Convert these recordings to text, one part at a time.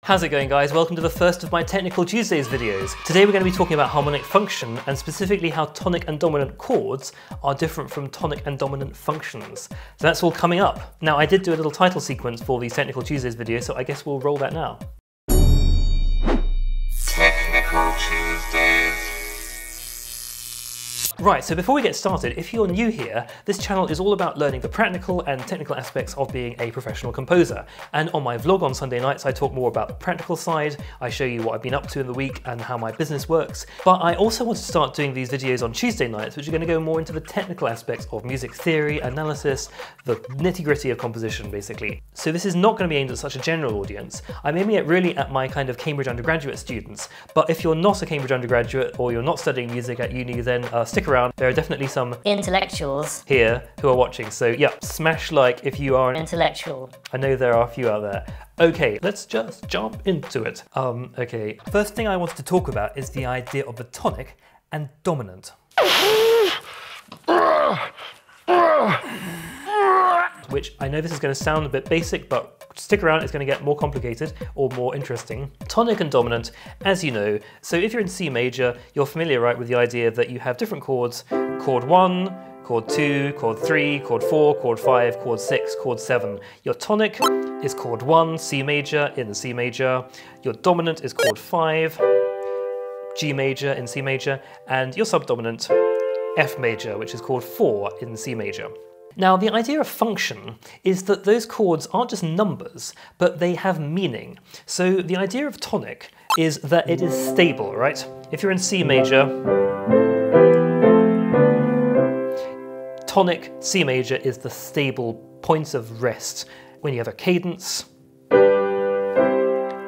How's it going, guys? Welcome to the first of my Technical Tuesdays videos. Today we're going to be talking about harmonic function and specifically how tonic and dominant chords are different from tonic and dominant functions. So that's all coming up. Now, I did do a little title sequence for these Technical Tuesdays videos, so I guess we'll roll that now. Technical Tuesdays. Right, so before we get started, if you're new here, this channel is all about learning the practical and technical aspects of being a professional composer. And on my vlog on Sunday nights, I talk more about the practical side, I show you what I've been up to in the week and how my business works. But I also want to start doing these videos on Tuesday nights, which are going to go more into the technical aspects of music theory, analysis, the nitty-gritty of composition, basically. So this is not going to be aimed at such a general audience. I'm aiming it really at my kind of Cambridge undergraduate students. But if you're not a Cambridge undergraduate or you're not studying music at uni, then stick around. There are definitely some intellectuals here who are watching, so yeah, smash like if you are an intellectual. I know there are a few out there. Okay, let's just jump into it. Okay, first thing I wanted to talk about is the idea of the tonic and dominant. Which I know this is going to sound a bit basic, but stick around, it's going to get more complicated or more interesting. Tonic and dominant, as you know, so if you're in C major, you're familiar, right, with the idea that you have different chords, chord 1, chord 2, chord 3, chord 4, chord 5, chord 6, chord 7. Your tonic is chord 1, C major in C major, your dominant is chord 5, G major in C major, and your subdominant, F major, which is chord 4 in C major. Now, the idea of function is that those chords aren't just numbers, but they have meaning. So the idea of tonic is that it is stable, right? If you're in C major, tonic C major is the stable point of rest. When you have a cadence,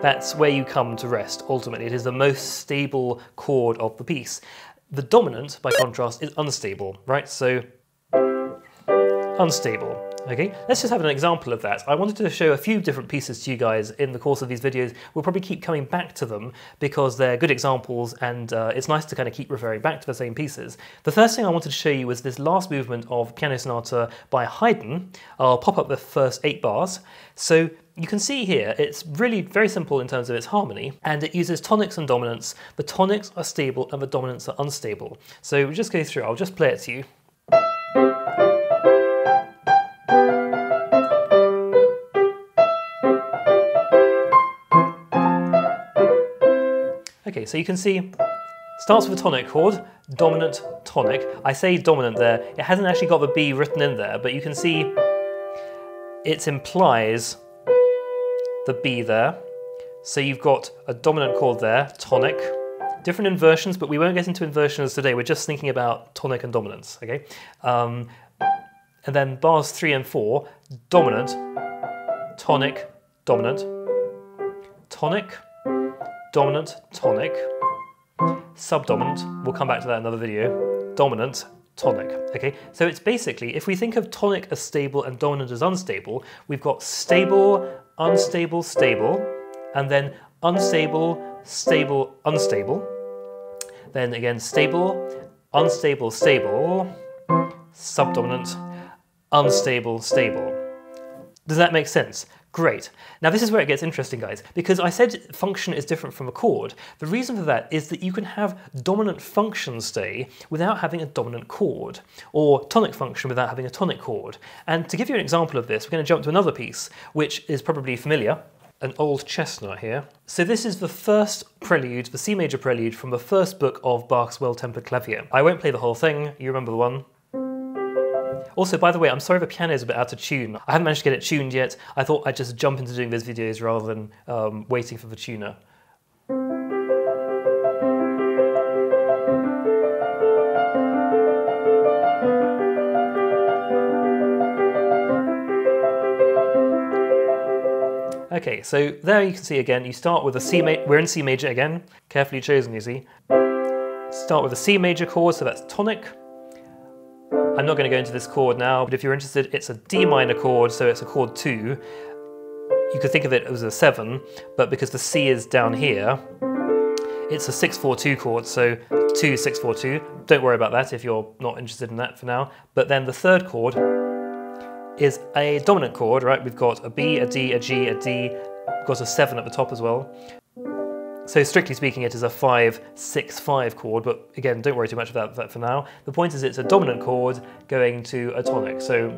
that's where you come to rest, ultimately. It is the most stable chord of the piece. The dominant, by contrast, is unstable, right? So unstable. Okay, let's just have an example of that. I wanted to show a few different pieces to you guys in the course of these videos. We'll probably keep coming back to them because they're good examples and it's nice to kind of keep referring back to the same pieces. The first thing I wanted to show you was this last movement of Piano Sonata by Haydn. I'll pop up the first 8 bars. So you can see here, it's really very simple in terms of its harmony, and it uses tonics and dominants. The tonics are stable and the dominants are unstable. So we'll just go through, I'll just play it to you. Okay, so you can see, starts with a tonic chord, dominant, tonic. I say dominant there, it hasn't actually got the B written in there, but you can see it implies the B there. So you've got a dominant chord there, tonic, different inversions, but we won't get into inversions today, we're just thinking about tonic and dominance, okay? And then bars 3 and 4, dominant, tonic, dominant, tonic, dominant, tonic, subdominant, we'll come back to that in another video, dominant, tonic, okay? So it's basically, if we think of tonic as stable and dominant as unstable, we've got stable, unstable, stable, and then unstable, stable, unstable, then again stable, unstable, stable, subdominant, unstable, stable. Does that make sense? Great. Now this is where it gets interesting, guys, because I said function is different from a chord. The reason for that is that you can have dominant function stay without having a dominant chord, or tonic function without having a tonic chord. And to give you an example of this, we're going to jump to another piece, which is probably familiar, an old chestnut here. So this is the first prelude, the C major prelude from the first book of Bach's Well-Tempered Clavier. I won't play the whole thing, you remember the one. Also, by the way, I'm sorry the piano is a bit out of tune. I haven't managed to get it tuned yet. I thought I'd just jump into doing these videos rather than waiting for the tuner. Okay, so there you can see again, you start with a C major, we're in C major again, carefully chosen, you see. Start with a C major chord, so that's tonic. I'm not going to go into this chord now, but if you're interested, it's a D minor chord, so it's a chord 2. You could think of it as a 7, but because the C is down here, it's a 6-4-2 chord, so 2-6-4-2. Don't worry about that if you're not interested in that for now. But then the third chord is a dominant chord, right? We've got a B, a D, a G, a D, We've got a 7 at the top as well. So strictly speaking, it is a 5-6-5 chord, but again, don't worry too much about that for now. The point is it's a dominant chord going to a tonic. So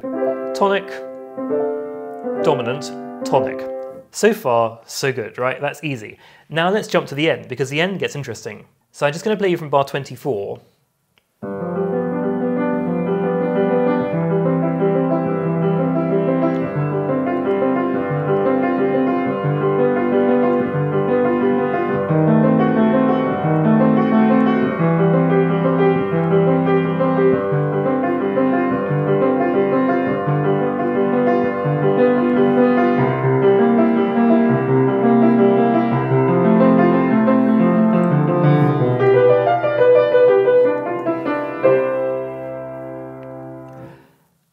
tonic, dominant, tonic. So far, so good, right? That's easy. Now let's jump to the end, because the end gets interesting. So I'm just going to play you from bar 24.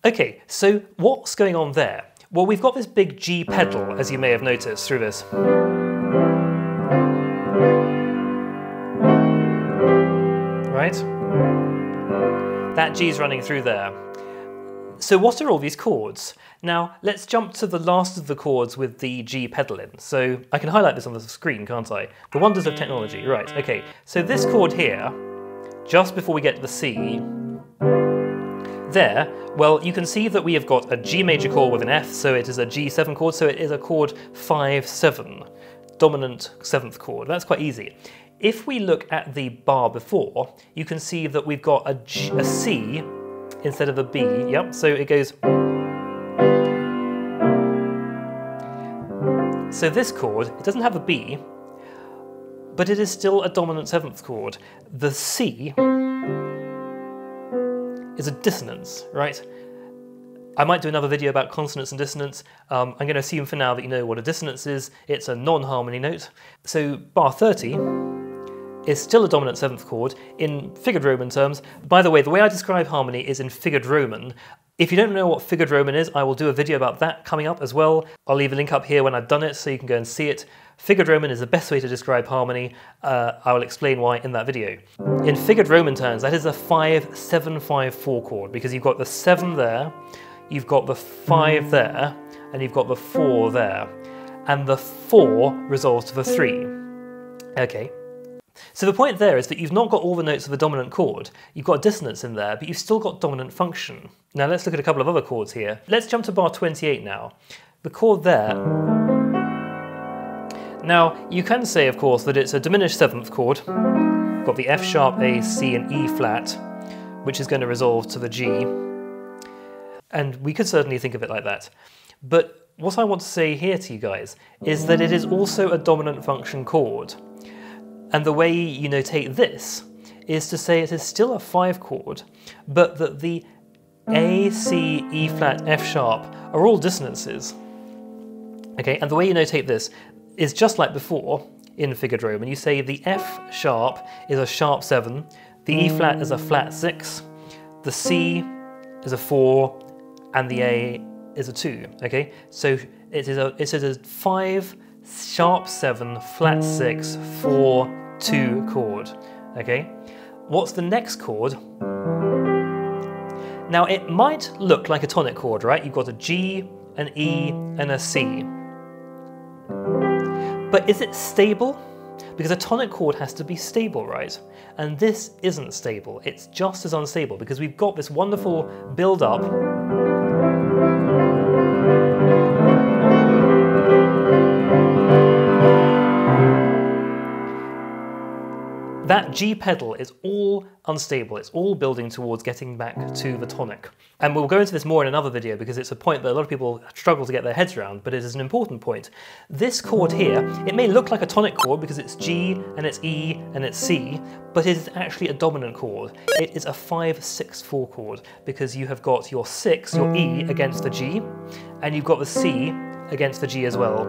Okay, so what's going on there? Well, we've got this big G pedal, as you may have noticed through this. Right? That G's running through there. So what are all these chords? Now, let's jump to the last of the chords with the G pedal in. So I can highlight this on the screen, can't I? The wonders of technology. Right, okay. So this chord here, just before we get to the C, there, well, you can see that we have got a G major chord with an F, so it is a G7 chord, so it is a chord 5-7, dominant 7th chord. That's quite easy. If we look at the bar before, you can see that we've got a C instead of a B, yep, so it goes. So this chord, it doesn't have a B, but it is still a dominant 7th chord. The C is a dissonance, right? I might do another video about consonance and dissonance. I'm going to assume for now that you know what a dissonance is. It's a non-harmony note. So bar 30 is still a dominant 7th chord in figured Roman terms. By the way I describe harmony is in figured Roman. If you don't know what figured Roman is, I will do a video about that coming up as well. I'll leave a link up here when I've done it so you can go and see it. Figured Roman is the best way to describe harmony. I will explain why in that video. In figured Roman terms, that is a 5-7-5-4 chord, because you've got the 7 there, you've got the 5 there, and you've got the 4 there. And the 4 resolves to the 3. Okay. So the point there is that you've not got all the notes of a dominant chord. You've got dissonance in there, but you've still got dominant function. Now let's look at a couple of other chords here. Let's jump to bar 28 now. The chord there. Now, you can say, of course, that it's a diminished 7th chord. We've got the F sharp, A, C, and E flat, which is going to resolve to the G. And we could certainly think of it like that. But what I want to say here to you guys is that it is also a dominant function chord. And the way you notate this is to say it is still a 5 chord, but that the A, C, E flat, F sharp are all dissonances. Okay, and the way you notate this is just like before in figured Roman. You say the F sharp is a sharp 7, the E flat is a flat 6, the C is a 4, and the A is a 2. Okay, so it is a 5 sharp 7 flat 6 4 2 chord. Okay, what's the next chord? Now it might look like a tonic chord, right? You've got a G, an E, and a C. But is it stable? Because a tonic chord has to be stable, right? And this isn't stable. It's just as unstable because we've got this wonderful build-up. That G pedal is all unstable. It's all building towards getting back to the tonic. And we'll go into this more in another video because it's a point that a lot of people struggle to get their heads around, but it is an important point. This chord here, it may look like a tonic chord because it's G and it's E and it's C, but it is actually a dominant chord. It is a 5-6-4 chord because you have got your 6, your E against the G, and you've got the C against the G as well.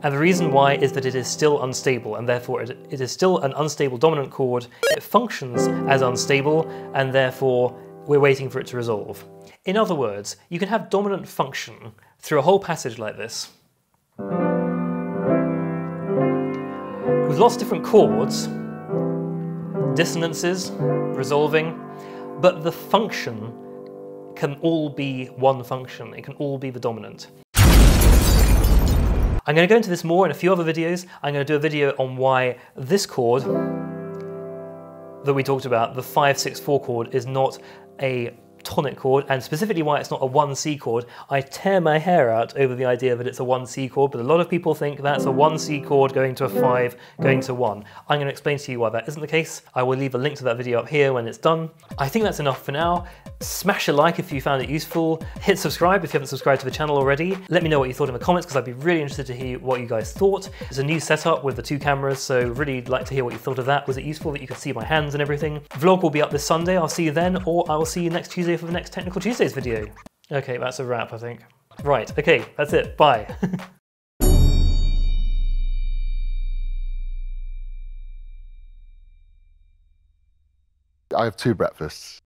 And the reason why is that it is still unstable, and therefore it is still an unstable dominant chord. It functions as unstable, and therefore we're waiting for it to resolve. In other words, you can have dominant function through a whole passage like this, with lots of different chords, dissonances, resolving, but the function can all be one function. It can all be the dominant. I'm going to go into this more in a few other videos. I'm going to do a video on why this chord that we talked about, the 5-6-4 chord, is not a tonic chord, and specifically why it's not a 1C chord. I tear my hair out over the idea that it's a 1C chord, but a lot of people think that's a 1C chord going to a 5, going to 1. I'm going to explain to you why that isn't the case. I will leave a link to that video up here when it's done. I think that's enough for now. Smash a like if you found it useful. Hit subscribe if you haven't subscribed to the channel already. Let me know what you thought in the comments, because I'd be really interested to hear what you guys thought. It's a new setup with the 2 cameras, so really like to hear what you thought of that. Was it useful that you could see my hands and everything? Vlog will be up this Sunday. I'll see you then, or I will see you next Tuesday for the next Technical Tuesdays video. Okay, that's a wrap, I think. Right, okay, that's it. Bye. I have 2 breakfasts.